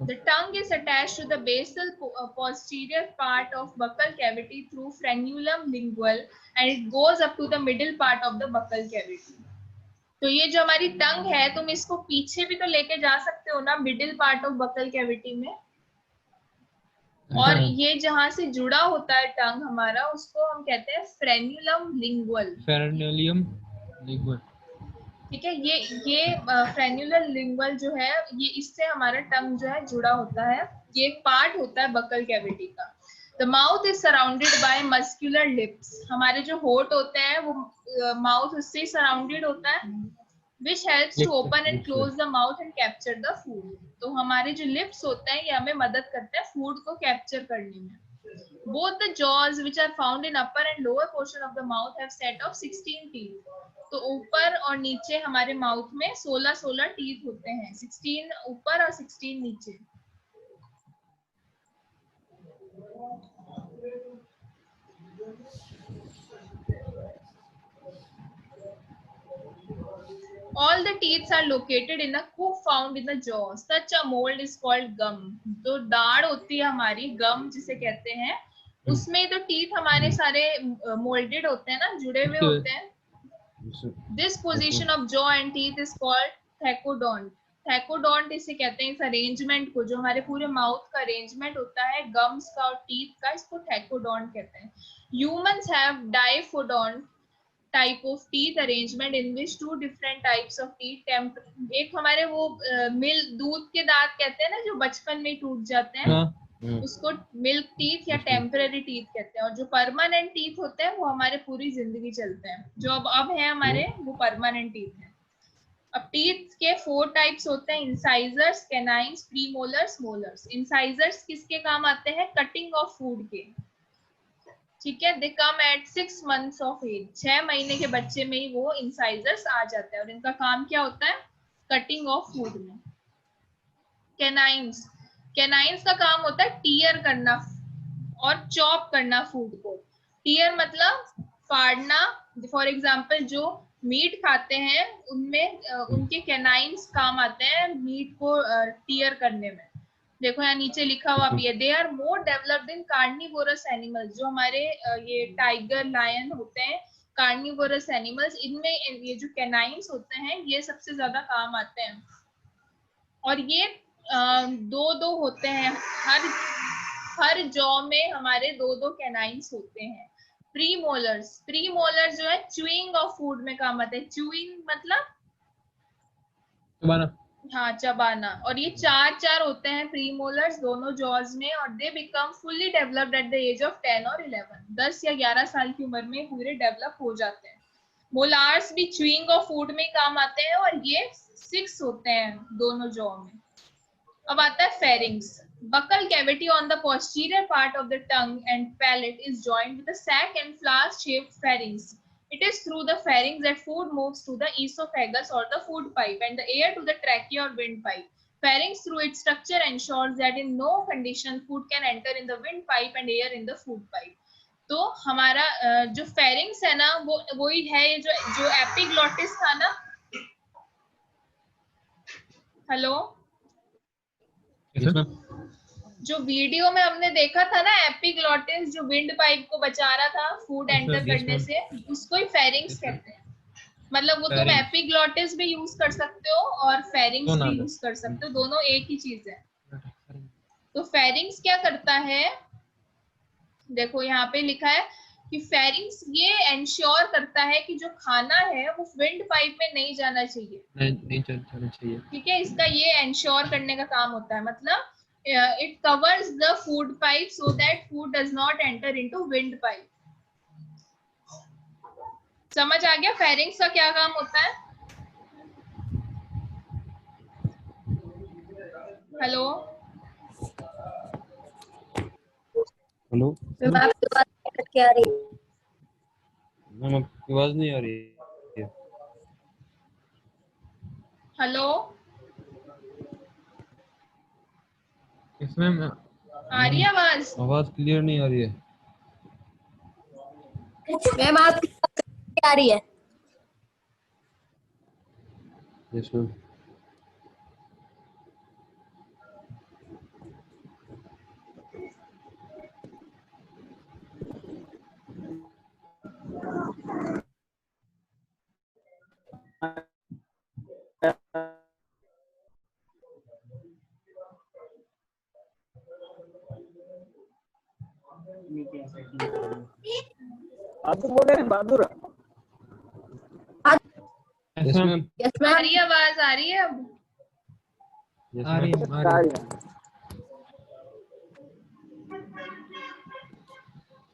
[SPEAKER 1] The tongue is attached to the basal posterior part of buccal cavity through frenulum lingual and it goes up to the middle part of the buccal cavity. तो ये जो हमारी टंग है तुम इसको पीछे भी तो लेके जा सकते हो ना middle part of buccal cavity में. और ये जहाँ से जुड़ा होता है टंग हमारा उसको हम कहते हैं फ्रेन्यूलम लिंगुअल. ठीक है, ये फ्रेन्यूलर लिंगुअल जो है ये इससे हमारा टंग जो है जुड़ा होता है. ये एक पार्ट होता है बकल कैविटी का. The mouth is surrounded by muscular lips. हमारे जो होठ होते हैं वो माउथ उससे सराउंडेड होता है, which helps to open and close the mouth and capture the food. तो हमारे जो lips होते हैं ये हमें मदद करते हैं food को capture करने में. Both the jaws which are found in upper and lower portion of the mouth have set of 16 teeth. तो ऊपर और नीचे हमारे माउथ में 16 टीथ होते हैं, 16 ऊपर और 16 नीचे. All the teeth are located in a coop found in the jaw. Such a mold is called gum. तो दाढ़ होती है हमारी, गम जिसे कहते हैं, उसमें तो टीथ हमारे सारे मोल्डेड होते हैं ना, जुड़े हुए होते हैं. This position of jaw and teeth is called thecodont. Thecodont इसे कहते हैं इस अरेंजमेंट को, जो हमारे पूरे माउथ का अरेंजमेंट होता है गम्स का और टीथ का, इसको thecodont कहते हैं. Humans have diphodont type of teeth arrangement in which two different types of teeth. एक हमारे वो मिल्क दूध के दांत कहते हैं ना, जो बचपन में टूट जाते हैं, उसको मिल्क टीथ या टेम्पररी टीथ कहते हैं. और जो परमानेंट टीथ होते हैं वो हमारे पूरी जिंदगी चलते हैं. जो अब है हमारे वो परमानेंट टीथ है. अब टीथ के 4 टाइप्स होते हैं: incisors, canines, premolars, molars. Incisors किसके काम आते हैं? कटिंग ऑफ फूड के. ठीक है, दे कम एट 6 months of age. 6 महीने के बच्चे में ही वो इंसाइजर्स आ जाते हैं और इनका काम क्या होता है? कटिंग ऑफ फूड में. कैनाइन्स, कैनाइन्स का काम होता है टीयर करना और चॉप करना फूड को. टीयर मतलब फाड़ना. फॉर एग्जांपल जो मीट खाते हैं उनमें उनके कैनाइन्स काम आते हैं मीट को टीयर करने में. देखो यहाँ नीचे लिखा हुआ भी है, they are more developed in carnivorous animals. जो हमारे ये टाइगर, लायन होते हैं, कार्निवोरस एनिमल्स, इनमें ये जो कैनाइन्स होते हैं ये सबसे ज्यादा काम आते हैं. और ये 2 होते हैं, हर जॉ में हमारे 2 कैनाइन्स होते हैं. प्रीमोलर्स, प्रीमोलर जो है च्यूइंग ऑफ फूड में काम आते हैं. च्यूइंग मतलब
[SPEAKER 2] चबाना.
[SPEAKER 1] हाँ, चबाना. और ये 4 होते हैं प्रीमोलर्स दोनों जॉज में. और they become fully developed at the age of 10 और 11. 10 या 11 साल की उम्र में पूरे डेवलप हो जाते हैं. मोलार्स भी च्यूइंग ऑफ फूड में काम आते हैं और ये 6 होते हैं दोनों जॉ में. अब आता है pharynx. Buccal cavity on the posterior part of the tongue and palate is joined with a sac and flask-shaped pharynx. It is through the pharynx that food moves to the esophagus or the food pipe and the air to the trachea or windpipe. Pharynx through its structure ensures that in no condition food can enter in the windpipe and air in the food pipe. तो हमारा जो pharynx है ना वो ही है जो epiglottis था ना. हेलो, जो वीडियो में हमने देखा था ना एपिग्लॉटिस, जो विंड पाइप को बचा रहा था फूड एंटर करने से, उसको ही फेरिंग्स कहते हैं. मतलब वो तुम एपिग्लॉटिस भी यूज कर सकते हो और फेरिंग्स भी यूज कर सकते हो, दोनों एक ही चीज है. तो फेरिंग्स क्या करता है, देखो यहाँ पे लिखा है कि फेरिंग्स ये एंश्योर करता है कि जो खाना है वो विंड पाइप में नहीं जाना चाहिए.
[SPEAKER 2] नहीं जाना चाहिए. ठीक
[SPEAKER 1] है, इसका ये एंश्योर करने का काम होता है. मतलब it covers the food pipe so that food does not enter into wind pipe. समझ आ गया फेरिंग्स का क्या काम होता है? हेलो
[SPEAKER 3] हेलो,
[SPEAKER 4] मैम आपकी बात कट के आ रही है.
[SPEAKER 3] मैम आपकी आवाज नहीं आ रही है.
[SPEAKER 1] हेलो,
[SPEAKER 2] इसमें
[SPEAKER 1] आ रही है आवाज?
[SPEAKER 3] आवाज क्लियर नहीं आ रही है.
[SPEAKER 4] मैम आपकी बात कट के आ रही है.
[SPEAKER 3] Yes ma'am.
[SPEAKER 6] बहादुर बोल रहे हैं, Bahadur.
[SPEAKER 3] Yes ma'am.
[SPEAKER 4] Yes
[SPEAKER 1] uh
[SPEAKER 4] ma'am.
[SPEAKER 1] रही है आवाज? आ रही है अब?
[SPEAKER 3] यस
[SPEAKER 2] आ रही
[SPEAKER 3] मैम.
[SPEAKER 2] है.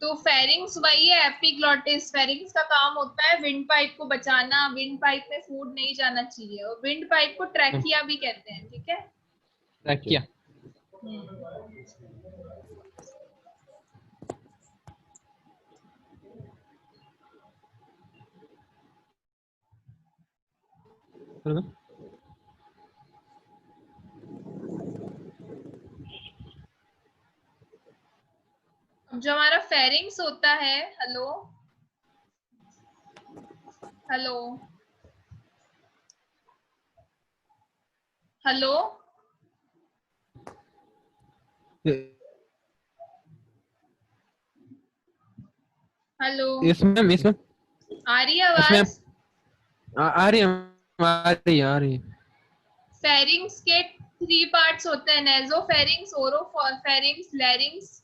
[SPEAKER 1] तो फेरिंग्स वही है एपिग्लॉटिस। फेरिंग्स का काम होता है विंड पाइप को बचाना, विंड पाइप में फूड नहीं जाना चाहिए, और विंड पाइप को ट्रैकिया भी कहते हैं, ठीक है।
[SPEAKER 2] ट्रैकिया।
[SPEAKER 1] अब जो हमारा फेरिंग्स होता है, हेलो हेलो हेलो हेलो,
[SPEAKER 2] इसमें इसमें
[SPEAKER 1] आ रही है
[SPEAKER 2] इसमें
[SPEAKER 1] आवाज?
[SPEAKER 2] आ रही है, आ रही है, आ रही है।
[SPEAKER 1] फेरिंग्स के 3 पार्ट्स होते हैं, नेजोफेरिंग्स, ओरोफेरिंग्स, लैरिंग्स,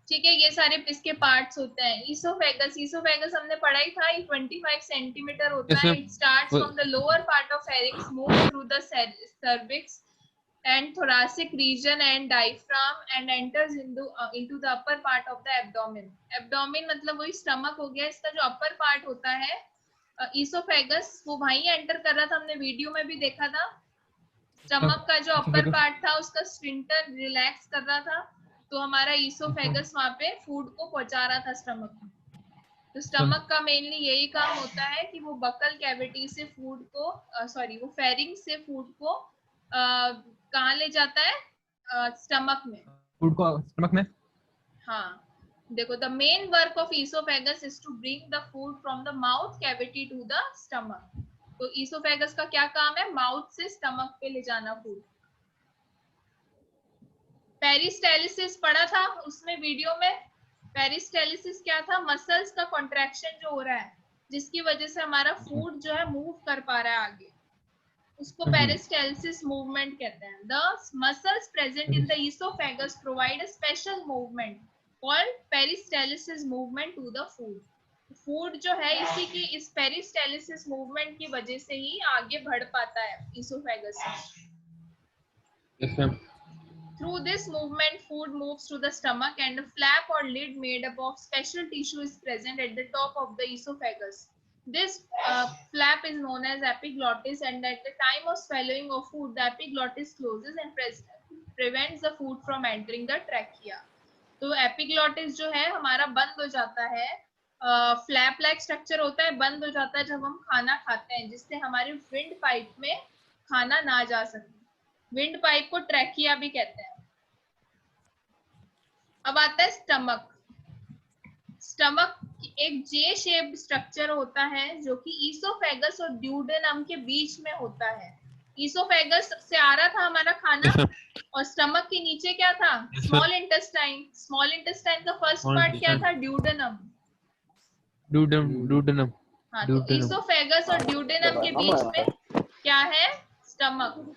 [SPEAKER 1] ठीक है। ये सारे इसके पार्ट्स होते हैं। ईसोफेगस, ईसोफेगस हमने पढ़ा ही था, 25 सेंटीमीटर होता है। It starts from the lower part of pharynx, move through the cervix and thoracic region and diaphragm and enters into the upper part of the abdomen. Abdomen मतलब वही stomach हो गया। इसका जो अपर पार्ट होता है ईसोफेगस, वो वहीं एंटर कर रहा था, हमने वीडियो में भी देखा था। स्टमक का जो अपर पार्ट था उसका स्फिंक्टर रिलैक्स कर रहा था, तो हमारा ईसोफेगस वहां पे फूड को पहुंचा रहा था स्टमक में। तो स्टमक का मेनली यही काम होता है कि वो बकल कैविटी से फूड को वो फेरिंग से फूड को कहाँ ले जाता है, स्टमक में।
[SPEAKER 2] फूड को स्टमक में।
[SPEAKER 1] हाँ, देखो, the main work of oesophagus is to bring the food from the mouth cavity to the stomach. तो ईसोफेगस का क्या काम है, माउथ से स्टमक पे ले जाना फूड। पेरिस्टालिसिस पढ़ा था उसमें वीडियो में। पेरिस्टालिसिस क्या था, मसल्स का कॉन्ट्रैक्शन जो हो रहा है जिसकी वजह से हमारा फूड जो है मूव कर पा रहा है आगे, उसको पेरिस्टालिसिस मूवमेंट कहते हैं। The muscles present in the oesophagus provide a special movement called peristalsis movement to the food. Food जो है इसी की इस पेरिस्टालिसिस मूवमेंट की वजह से ही आगे बढ़ पाता है ईसोफेगस में। Through this movement, food moves to the stomach and a flap or lid made up of special tissue is present at the top of the esophagus. This flap is known as epiglottis, and at the time of swallowing of food, the epiglottis closes and prevents the food from entering the trachea. तो epiglottis जो है हमारा बंद हो जाता है, flap like structure होता है, बंद हो जाता है जब हम खाना खाते हैं, जिससे हमारे विंड पाइप में खाना ना जा सके। विंड पाइप को ट्रैकिया भी कहते हैं। अब आता है स्टमक। स्टमक एक जे शेप स्ट्रक्चर होता है जो कि ईसोफेगस और ड्यूडेनम के बीच में होता है। ईसोफेगस से आ रहा था हमारा खाना और स्टमक के नीचे क्या था, स्मॉल इंटेस्टाइन। स्मॉल इंटेस्टाइन का फर्स्ट पार्ट क्या था, ड्यूडेनम।
[SPEAKER 2] ड्यूडेनम।
[SPEAKER 1] हाँ, तो ईसोफेगस और ड्यूडेनम के बीच में क्या है, stomach.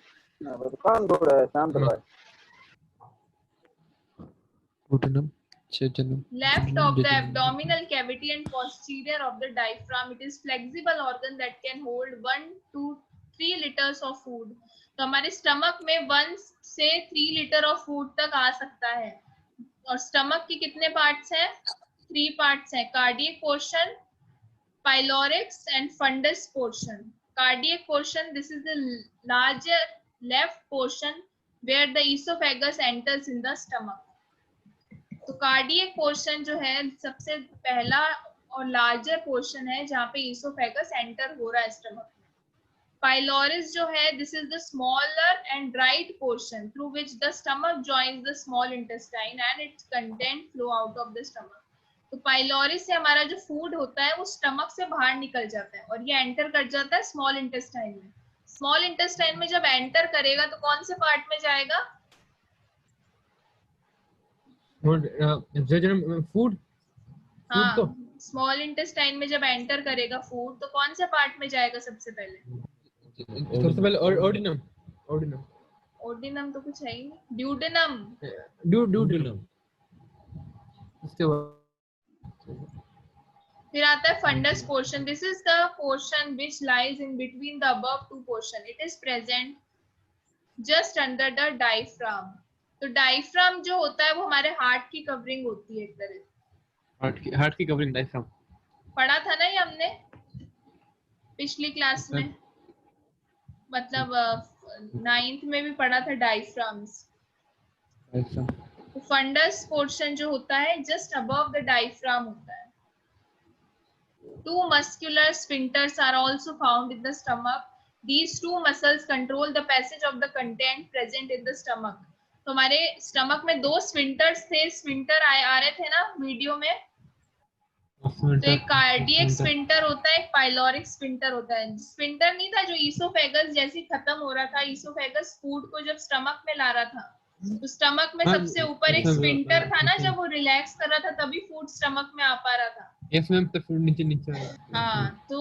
[SPEAKER 1] Left of the abdominal cavity and posterior of the diaphragm, it is flexible organ that can hold 1 to 3 liters of food. तो हमारे स्टमक में 1 से 3 लीटर ऑफ फूड तक आ सकता है। और स्टमक के कितने पार्ट्स हैं, 3 पार्ट्स हैं, cardiac portion, pylorics and fundus portion. Cardiac portion, this is the larger left portion where the oesophagus enters in the stomach. तो कार्डियक पोर्शन जो है सबसे पहला और लार्जर पोर्शन है जहाँ पे ईसोफेगस एंटर हो रहा है स्टमक में। पाइलोरिस जो है, this is the smaller and right portion through which the stomach joins the small intestine and it's content flow out of the stomach. तो पाइलोरिस से हमारा जो फूड होता है वो स्टमक से बाहर निकल जाता है और ये एंटर कर जाता है स्मॉल इंटेस्टाइन में। स्मॉल इंटेस्टाइन में जब एंटर करेगा तो कौन से पार्ट में जाएगा,
[SPEAKER 2] फूड।
[SPEAKER 1] हाँ, स्मॉल इंटेस्टाइन में जब एंटर करेगा फूड तो कौन से पार्ट में जाएगा सबसे पहले,
[SPEAKER 2] सबसे पहले ऑर्डिनम। ऑर्डिनम
[SPEAKER 1] ओर्डिनम तो कुछ है ही नहीं, ड्यूडेनम।
[SPEAKER 2] ड्यूडेनम।
[SPEAKER 1] फिर आता है fundus portion. This is the portion which lies in between the above two portion. It is present just under the diaphragm. तो डायफ्राम जो होता है वो हमारे हार्ट की कवरिंग होती है एक तरह से।
[SPEAKER 2] हार्ट की कवरिंग डायफ्राम
[SPEAKER 1] पढ़ा था ना ये हमने पिछली क्लास में, मतलब 9th में भी पढ़ा था डायफ्राम्स। फंडस पोर्शन जो होता है जस्ट अबव द डायफ्राम होता है। Two muscular sphincters are also found in the stomach. These two muscles control the passage of the content present in the stomach. तो हमारे स्टमक में दो स्फिंक्टर्स थे, स्फिंक्टर आ रहे थे ना वीडियो में। तो एक कार्डियक स्फिंक्टर होता है, एक पाइलोरिक स्फिंक्टर होता है। स्फिंक्टर नहीं था जो ईसोफेगस जैसे खत्म हो रहा था, ईसोफेगस फूड को जब स्टमक में ला रहा था, तो स्टमक में सबसे ऊपर एक स्फिंक्टर था ना, जब वो रिलैक्स कर रहा था तभी फूड स्टमक में आ पा रहा था।
[SPEAKER 2] यस मैम, तो फूड नीचे
[SPEAKER 1] हाँ, तो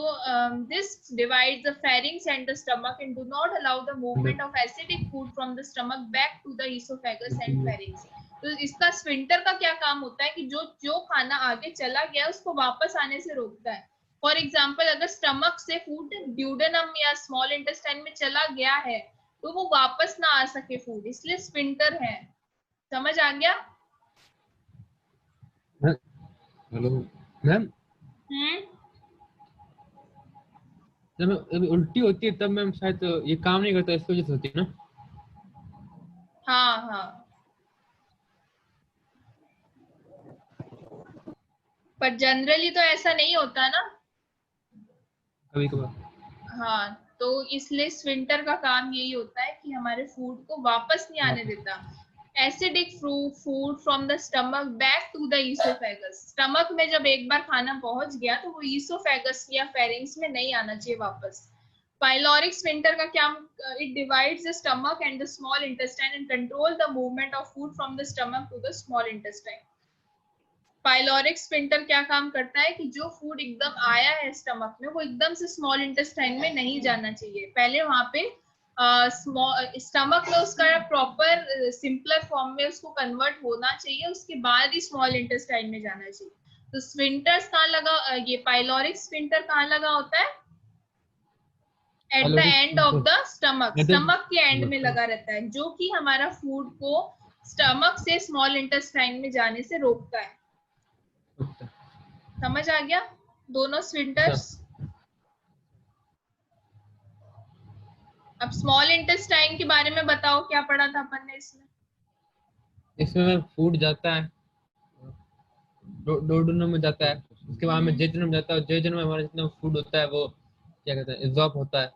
[SPEAKER 1] this divides the pharynx and the stomach and do not allow the movement of acidic food from the stomach back to the esophagus and pharynx. तो इसका स्फिंक्टर का क्या काम होता है कि जो खाना आगे चला गया उसको वापस आने से रोकता है। फॉर एग्जाम्पल, अगर स्टमक से फूड ड्यूडेनम या स्मॉल इंटेस्टाइन में चला गया है तो वो वापस ना आ सके फूड, इसलिए स्फिंक्टर है। समझ आ गया?
[SPEAKER 2] हेलो मैम, जब उल्टी होती है तब मैम शायद ये काम नहीं करता, इसकी वजह से होती है ना?
[SPEAKER 1] हाँ हाँ, पर जनरली तो ऐसा नहीं होता ना,
[SPEAKER 2] कभी कभार।
[SPEAKER 1] हाँ, तो इसलिए स्फिंक्टर का काम यही होता है कि हमारे फूड को वापस नहीं आने देता। Acidic food from the stomach back to the oesophagus. Stomach में जब एक बार खाना पहुंच गया तो वो ईसोफेगस या फेरिंग्स में नहीं आना चाहिए वापस। पाइलोरिक स्फिंक्टर का क्या, it divides the stomach and the small intestine and control the movement of food from the stomach to the small intestine. Pyloric sphincter क्या काम करता है कि जो फूड एकदम आया है स्टमक में वो एकदम से स्मॉल इंटेस्टाइन में नहीं जाना चाहिए, पहले वहां पे स्टमक में उसका प्रॉपर सिंपलर फॉर्म में उसको कन्वर्ट होना चाहिए, उसके बाद ही स्मॉल इंटेस्टाइन में जाना चाहिए। तो स्फिंक्टर्स कहाँ लगा, ये पाइलोरिक स्फिंक्टर कहाँ लगा होता है? At the end of the stomach, stomach के एंड में लगा रहता है, जो कि हमारा फूड को स्टमक से स्मॉल इंटेस्टाइन में जाने से रोकता है। समझ आ गया दोनों स्फिंक्टर्स? अब स्मॉल इंटेस्टाइन के बारे में बताओ, क्या पढ़ा था अपन ने इसमें?
[SPEAKER 2] इसमें फूड जाता है डोडोनम में जाता है, उसके बाद में जेजुनम जाता है, जेजुनम में हमारा जितना फूड होता है वो क्या कहते हैं, एब्जॉर्ब होता है।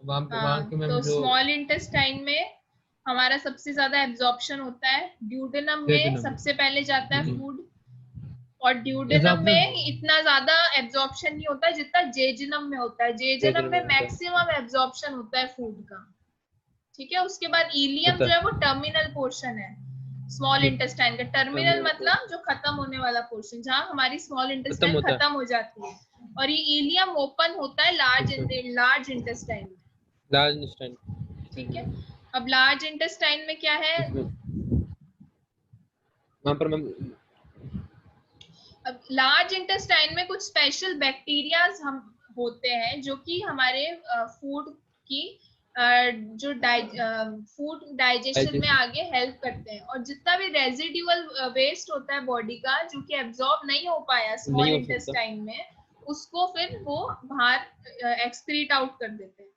[SPEAKER 2] वहां के में
[SPEAKER 1] तो
[SPEAKER 2] जो
[SPEAKER 1] स्मॉल इंटेस्टाइन में हमारा सबसे ज्यादा एब्जॉर्प्शन होता है, ड्यूडेनम में सबसे पहले जाता है फूड, और ड्यूडेनम में इतना ज्यादा एब्जॉर्प्शन नहीं होता है जितना जेजुनम में होता है। जेजुनम में मैक्सिमम एब्जॉर्प्शन होता है फूड का, ठीक है। उसके बाद इलियम जो है वो टर्मिनल पोर्शन है स्मॉल इंटेस्टाइन का। टर्मिनल मतलब जो खत्म होने वाला पोर्शन, जहाँ हमारी स्मॉल इंटेस्टाइन खत्म हो जाती है, और ये इलियम ओपन होता है लार्ज इंटेस्टाइन, ठीक है। अब लार्ज इंटेस्टाइन में क्या है,
[SPEAKER 2] वहां पर
[SPEAKER 1] अब लार्ज इंटेस्टाइन में कुछ स्पेशल बैक्टीरियाज हम होते हैं जो कि हमारे फूड की जो फूड डाइजेशन में आगे हेल्प करते हैं, और जितना भी रेजिडुअल वेस्ट होता है बॉडी का जो कि एब्जॉर्ब नहीं हो पाया स्मॉल इंटेस्टाइन में, उसको फिर वो बाहर एक्सक्रीट आउट कर देते हैं,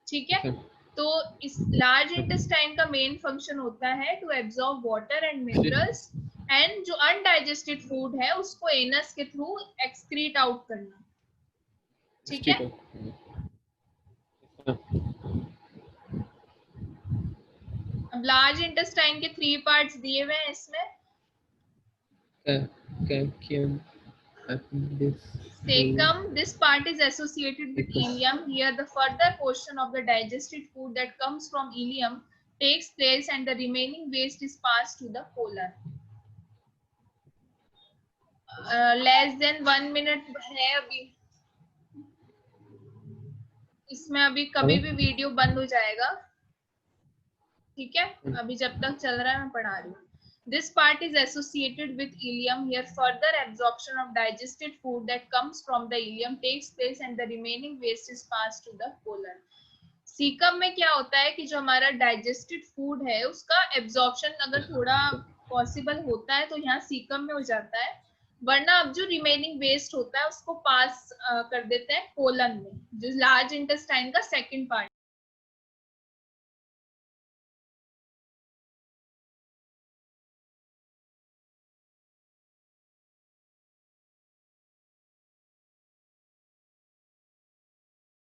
[SPEAKER 1] ठीक है। तो इस लार्ज इंटेस्टाइन का मेन फंक्शन होता है to absorb water and minerals, and जो अनडाइजेस्टेड फूड है उसको एनस के थ्रू एक्सक्रीट आउट करना, ठीक है। अब लार्ज इंटेस्टाइन के 3 पार्ट्स दिए हुए हैं इसमें। Cecum, this part is associated with ileum. Here the further portion of the digested food that comes from ileum takes place and the remaining waste is passed to the colon. Less than 1 minute है अभी, इसमें अभी कभी भी video बंद हो जाएगा, ठीक है। अभी जब तक चल रहा है मैं पढ़ा रही हूँ। This part is associated with ileum. Here further absorption of digested food that comes from the ileum takes place and the remaining waste is passed to the colon. Caecum में क्या होता है कि जो हमारा डाइजेस्टेड फूड है उसका absorption अगर थोड़ा पॉसिबल होता है तो यहाँ सीकम में हो जाता है, वरना अब जो रिमेनिंग वेस्ट होता है उसको पास कर देते हैं कोलन में, जो लार्ज इंटेस्टाइन का सेकंड पार्ट